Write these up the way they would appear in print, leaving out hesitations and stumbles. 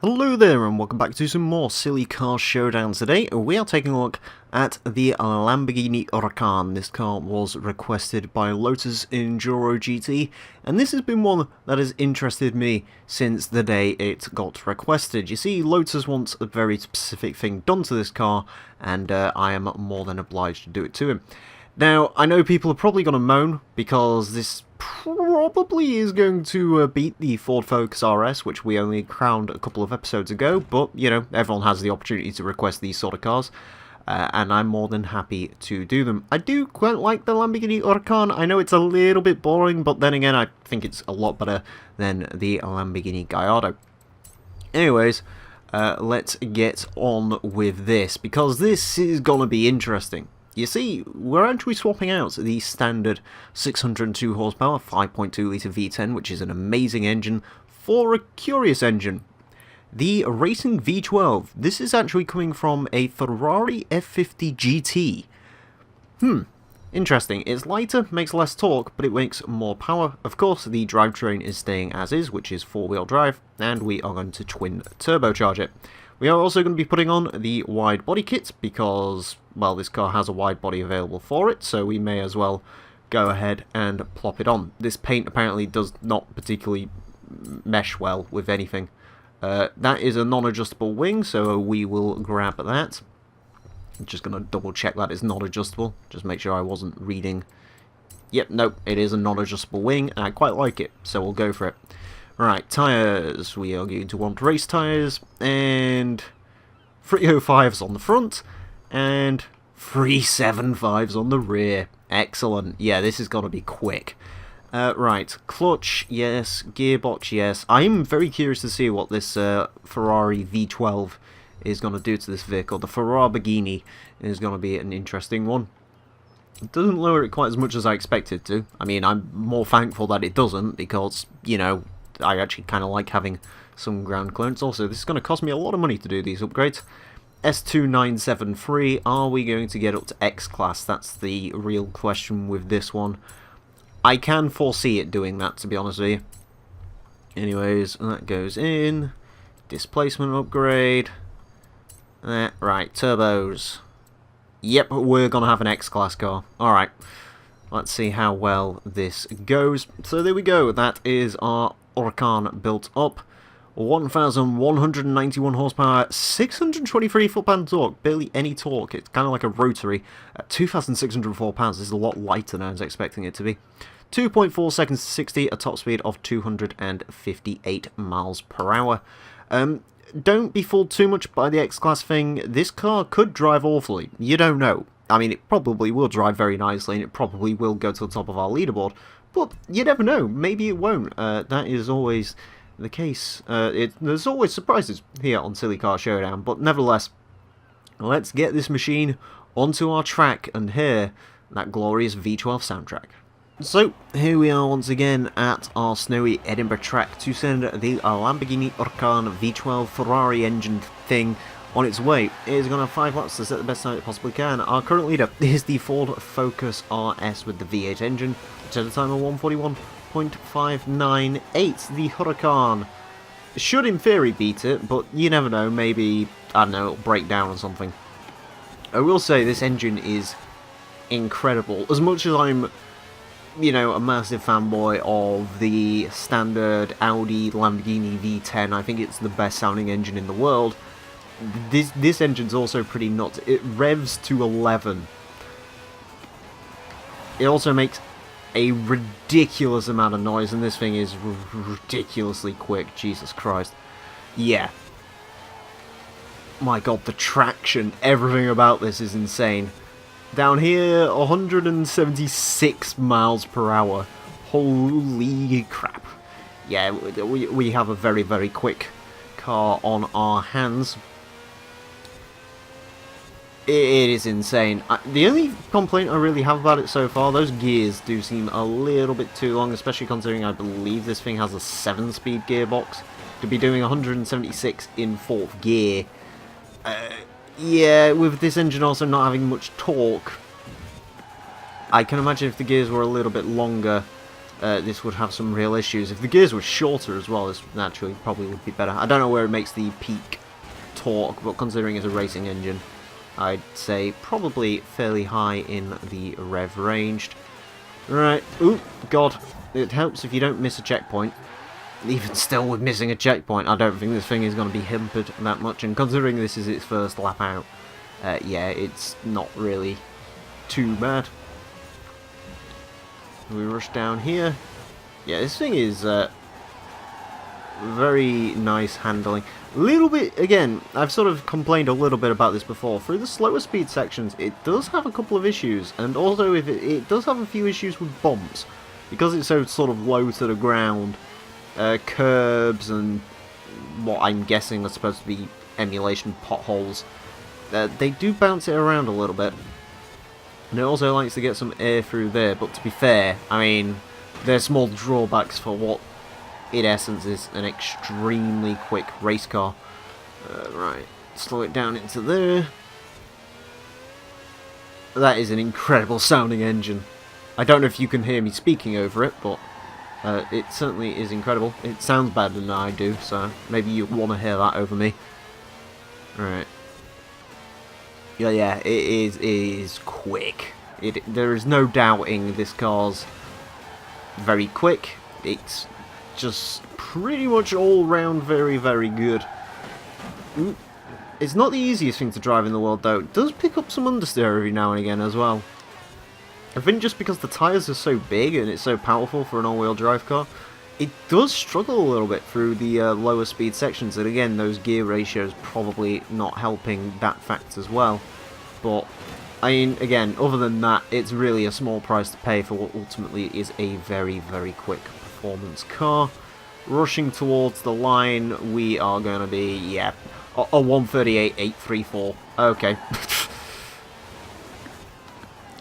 Hello there and welcome back to some more Silly Car Showdown. Today we are taking a look at the Lamborghini Huracan. This car was requested by Lotus Enduro GT and this has been one that has interested me since the day it got requested. You see, Lotus wants a very specific thing done to this car and I am more than obliged to do it to him. Now, I know people are probably going to moan because this probably is going to beat the Ford Focus RS, which we only crowned a couple of episodes ago, but, you know, everyone has the opportunity to request these sort of cars, and I'm more than happy to do them. I do quite like the Lamborghini Huracan. I know it's a little bit boring, but then again, I think it's a lot better than the Lamborghini Gallardo. Anyways, let's get on with this, because this is going to be interesting. You see, we're actually swapping out the standard 602 horsepower 5.2 litre V10, which is an amazing engine, for a curious engine. The Racing V12. This is actually coming from a Ferrari F50 GT. Interesting. It's lighter, makes less torque, but it makes more power. Of course, the drivetrain is staying as is, which is four-wheel drive, and we are going to twin turbocharge it. We are also going to be putting on the wide body kit because, well, this car has a wide body available for it, so we may as well go ahead and plop it on. This paint apparently does not particularly mesh well with anything. That is a non-adjustable wing, so we will grab that. I'm just going to double check that it's not adjustable, just make sure I wasn't reading. Yep, nope, it is a non-adjustable wing, and I quite like it, so we'll go for it. Right, tyres. We are going to want race tyres, and 305s on the front, and 375s on the rear. Excellent. Yeah, this is going to be quick. Right, clutch, yes. Gearbox, yes. I'm very curious to see what this Ferrari V12 is going to do to this vehicle. The Lamborghini is going to be an interesting one. It doesn't lower it quite as much as I expected to. I mean, I'm more thankful that it doesn't, because, you know, I actually kind of like having some ground clearance. Also, this is going to cost me a lot of money to do these upgrades. S2973, are we going to get up to X-Class? That's the real question with this one. I can foresee it doing that, to be honest with you. Anyways, that goes in. Displacement upgrade. Right, turbos. Yep, we're going to have an X-Class car. Alright, let's see how well this goes. So there we go, that is our Huracan built up. 1,191 horsepower, 623 foot-pound torque, barely any torque. It's kind of like a rotary. 2,604 pounds, this is a lot lighter than I was expecting it to be. 2.4 seconds to 60, a top speed of 258 miles per hour. Don't be fooled too much by the X-Class thing. This car could drive awfully. You don't know. I mean, it probably will drive very nicely, and it probably will go to the top of our leaderboard. But you never know. Maybe it won't. That is always the case. There's always surprises here on Silly Car Showdown. But nevertheless, let's get this machine onto our track and hear that glorious V12 soundtrack. So, here we are once again at our snowy Edinburgh track to send the Lamborghini Huracan V12 Ferrari engine thing on its way. It is going to have 5 laps to set the best time it possibly can. Our current leader is the Ford Focus RS with the V8 engine, which has a time of 141.598. The Huracan should in theory beat it, but you never know, maybe, I don't know, it'll break down or something. I will say this engine is incredible. As much as I'm, you know, a massive fanboy of the standard Audi Lamborghini V10, I think it's the best sounding engine in the world. This engine's also pretty nuts. It revs to 11. It also makes a ridiculous amount of noise, and this thing is ridiculously quick. Jesus Christ. Yeah. My god, the traction, everything about this is insane. Down here, 176 miles per hour. Holy crap. Yeah, we have a very, very quick car on our hands. It is insane. The only complaint I really have about it so far, those gears do seem a little bit too long, especially considering I believe this thing has a 7-speed gearbox. To be doing 176 in 4th gear. Yeah, with this engine also not having much torque, I can imagine if the gears were a little bit longer, this would have some real issues. If the gears were shorter as well, this naturally probably would be better. I don't know where it makes the peak torque, but considering it's a racing engine, I'd say probably fairly high in the rev ranged. Right, ooh, god, it helps if you don't miss a checkpoint. Even still with missing a checkpoint, I don't think this thing is going to be hampered that much, and considering this is its first lap out, yeah, it's not really too bad. We rush down here. Yeah, this thing is very nice handling. A little bit, again, I've sort of complained a little bit about this before. Through the slower speed sections, it does have a couple of issues, and also if it does have a few issues with bumps. Because it's so sort of low to the ground, curbs and what I'm guessing are supposed to be emulation potholes, they do bounce it around a little bit. And it also likes to get some air through there, but to be fair, I mean, there's small drawbacks for what, in essence, is an extremely quick race car. Right, slow it down into there. That is an incredible sounding engine. I don't know if you can hear me speaking over it, but it certainly is incredible. It sounds better than I do, so maybe you want to hear that over me. Right. Yeah, it is quick. There is no doubting this car's very quick. It's just pretty much all round very, very good. It's not the easiest thing to drive in the world, though. It does pick up some understeer every now and again as well. I think just because the tyres are so big and it's so powerful for an all-wheel drive car, it does struggle a little bit through the lower speed sections, and again, those gear ratios probably not helping that fact as well. But, I mean, again, other than that, it's really a small price to pay for what ultimately is a very, very quick performance car. Rushing towards the line, we are going to be, yeah, a 138.834. Okay.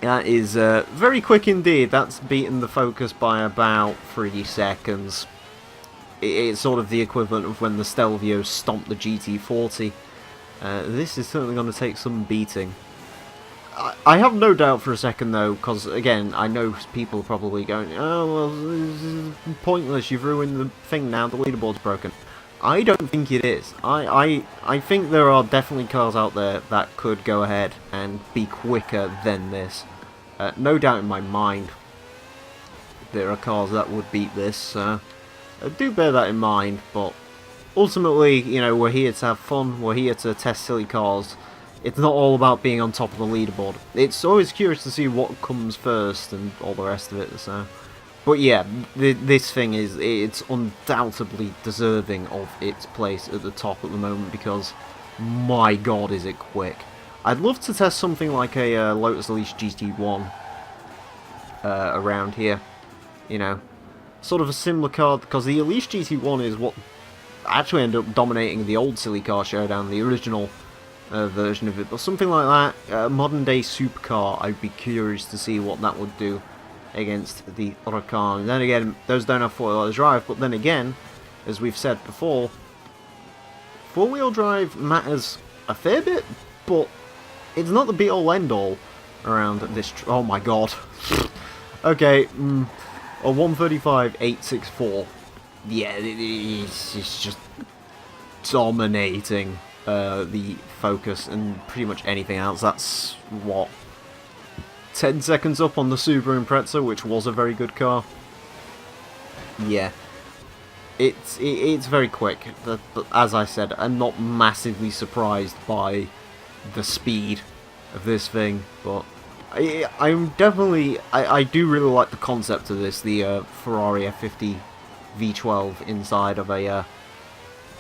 That is very quick indeed. That's beaten the Focus by about 3 seconds. It's sort of the equivalent of when the Stelvio stomped the GT40. This is certainly going to take some beating. I have no doubt for a second though, because again, I know people are probably going, oh well, this is pointless, you've ruined the thing now, the leaderboard's broken. I don't think it is. I think there are definitely cars out there that could go ahead and be quicker than this. No doubt in my mind there are cars that would beat this, so do bear that in mind, but ultimately, you know, we're here to have fun, we're here to test silly cars. It's not all about being on top of the leaderboard. It's always curious to see what comes first and all the rest of it, so... But yeah, this thing it's undoubtedly deserving of its place at the top at the moment because, my god, is it quick. I'd love to test something like a Lotus Elise GT1 around here, you know. Sort of a similar car, because the Elise GT1 is what actually ended up dominating the old Silly Car Showdown, the original version of it. But something like that, a modern day supercar, I'd be curious to see what that would do against the Huracan. Then again, those don't have four-wheel drive, but then again, as we've said before, four-wheel drive matters a fair bit, but it's not the be-all end-all around this... oh my god. Okay, a 135.864. Yeah, it's just dominating the Focus and pretty much anything else. That's, what, 10 seconds up on the Subaru Impreza, which was a very good car. Yeah. It's very quick, but as I said, I'm not massively surprised by the speed of this thing, but I'm definitely, I do really like the concept of this, the Ferrari F50 V12 inside of a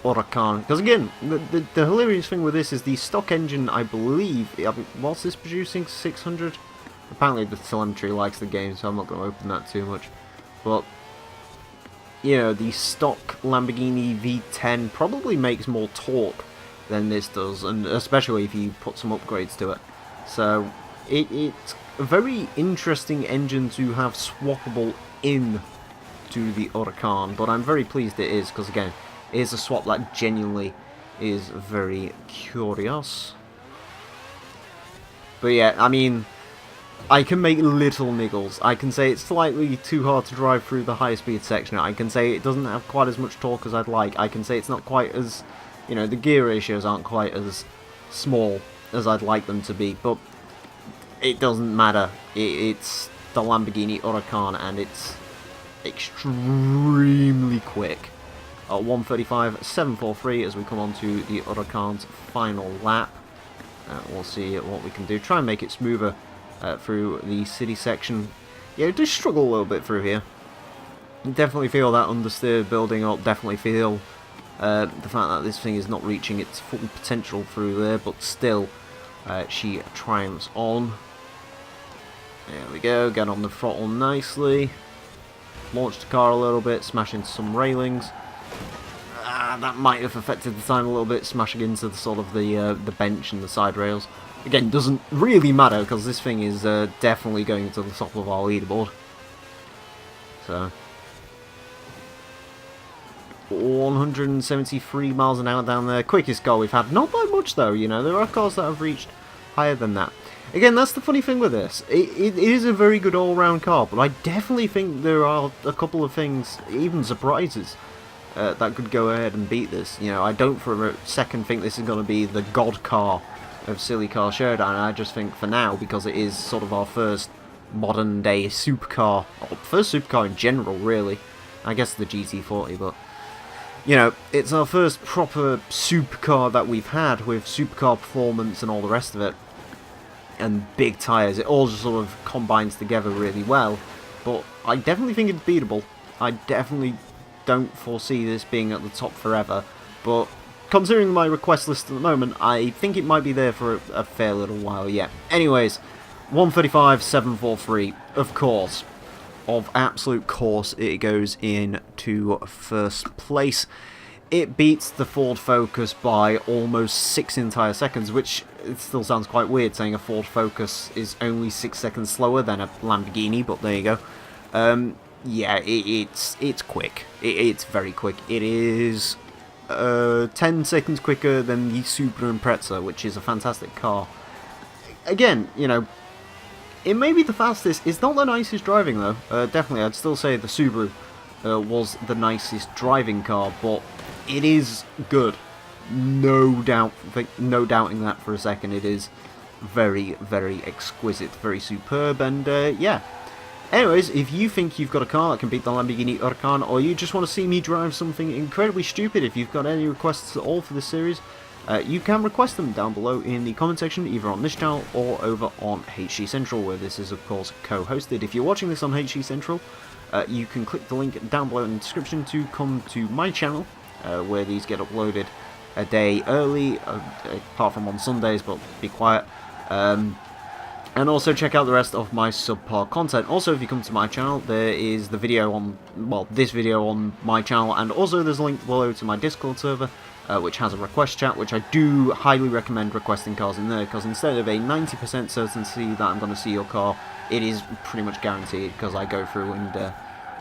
Huracan, because again, the hilarious thing with this is the stock engine, I believe, what's this producing, 600? Apparently the telemetry likes the game, so I'm not going to open that too much, but you know, the stock Lamborghini V10 probably makes more torque than this does, and especially if you put some upgrades to it. So it's a very interesting engine to have swappable in to the Huracan, but I'm very pleased it is, because again, it is a swap that genuinely is very curious. But yeah, I mean, I can make little niggles. I can say it's slightly too hard to drive through the high speed section. I can say it doesn't have quite as much torque as I'd like. I can say it's not quite as, you know, the gear ratios aren't quite as small as I'd like them to be, but it doesn't matter. It's the Lamborghini Huracan, and it's extremely quick. 1:35.743 as we come on to the Huracan's final lap. We'll see what we can do. Try and make it smoother through the city section. Yeah, it does struggle a little bit through here. You definitely feel that understeer building up. Definitely feel the fact that this thing is not reaching its full potential through there, but still, she triumphs on. There we go. Get on the throttle nicely. Launch the car a little bit. Smash into some railings. That might have affected the time a little bit, smashing into the sort of the bench and the side rails. Again, doesn't really matter because this thing is definitely going to the top of our leaderboard. So, 173 miles an hour down there, quickest car we've had. Not by much though, you know. There are cars that have reached higher than that. Again, that's the funny thing with this. It is a very good all-round car, but I definitely think there are a couple of things, even surprises, that could go ahead and beat this. You know, I don't for a second think this is going to be the god car of Silly Car Showdown. I just think for now, because it is sort of our first modern day supercar, or first supercar in general, really. I guess the GT40, but you know, it's our first proper supercar that we've had with supercar performance and all the rest of it, and big tyres. It all just sort of combines together really well. But I definitely think it's beatable. I definitely don't foresee this being at the top forever, but considering my request list at the moment, I think it might be there for a fair little while yet. Anyways, 1:35.743, of course, of absolute course, it goes into first place. It beats the Ford Focus by almost 6 entire seconds, which it still sounds quite weird saying a Ford Focus is only 6 seconds slower than a Lamborghini, but there you go. Yeah, it's quick. It's very quick. It is 10 seconds quicker than the Subaru Impreza, which is a fantastic car. Again, you know, it may be the fastest. It's not the nicest driving though. Definitely, I'd still say the Subaru was the nicest driving car, but it is good. No doubt, no doubting that for a second. It is very, very exquisite, very superb, and yeah. Anyways, if you think you've got a car that can beat the Lamborghini Huracan, or you just want to see me drive something incredibly stupid, if you've got any requests at all for this series, you can request them down below in the comment section, either on this channel or over on HG Central, where this is of course co-hosted. If you're watching this on HG Central, you can click the link down below in the description to come to my channel, where these get uploaded a day early, apart from on Sundays, but be quiet. And also check out the rest of my subpar content. Also, if you come to my channel, there is the video on, well, this video on my channel, and also there's a link below to my Discord server, which has a request chat, which I do highly recommend requesting cars in there, because instead of a 90% certainty that I'm going to see your car, it is pretty much guaranteed, because I go through and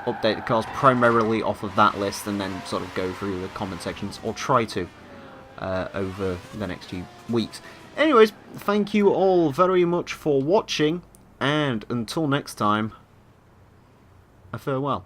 update the cars primarily off of that list, and then sort of go through the comment sections, or try to, over the next few weeks. Anyways, thank you all very much for watching, and until next time, a farewell.